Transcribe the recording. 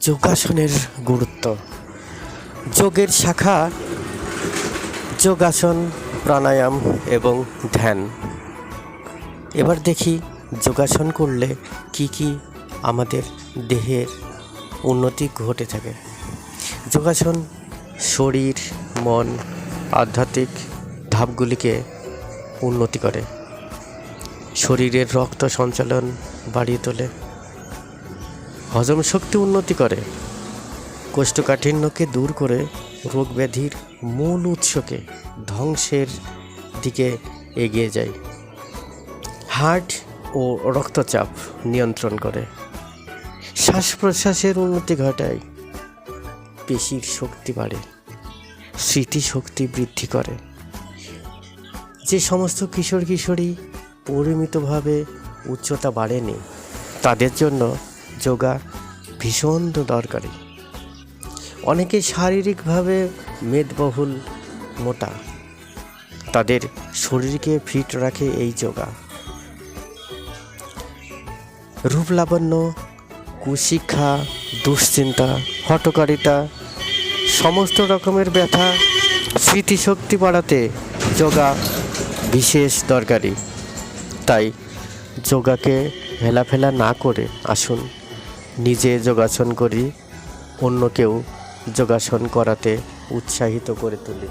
যোগাসনের গুরুত্ব। যোগের শাখা যোগাসন, প্রাণায়াম এবং ধ্যান। এবার দেখি যোগাসন করলে কি কি আমাদের দেহের উন্নতি ঘটে থাকে। যোগাসন শরীর, মন, আধ্যাত্মিক ধাপগুলিকে উন্নতি করে, শরীরের রক্ত সঞ্চালন বাড়িয়ে তোলে, হজম শক্তি উন্নতি করে, কোষ্ঠকাঠিন্যকে দূর করে রোগ ব্যাধির মূল উৎসকে ধ্বংসের দিকে এগিয়ে যায়, হার্ট ও রক্তচাপ নিয়ন্ত্রণ করে, শ্বাস প্রশ্বাসের উন্নতি ঘটায়, পেশির শক্তি বাড়ে, স্মৃতিশক্তি বৃদ্ধি করে। যে সমস্ত কিশোর কিশোরী পরিমিতভাবে উচ্চতা বাড়েনি তাদের জন্য যোগা ভীষণ দরকারি। অনেকে শারীরিকভাবে মেদবহুল, মোটা, তাদের শরীরকে ফিট রাখে এই যোগা। রূপ লাবণ্য, কুশিক্ষা, দুশ্চিন্তা, হঠকারিতা, সমস্ত রকমের ব্যথা, স্মৃতিশক্তি বাড়াতে যোগা বিশেষ দরকারি। তাই যোগাকে হেলাফেলা না করে আসুন নিজে যোগাসন করি, অন্যকেও যোগাসন করাতে উৎসাহিত করে তুলি।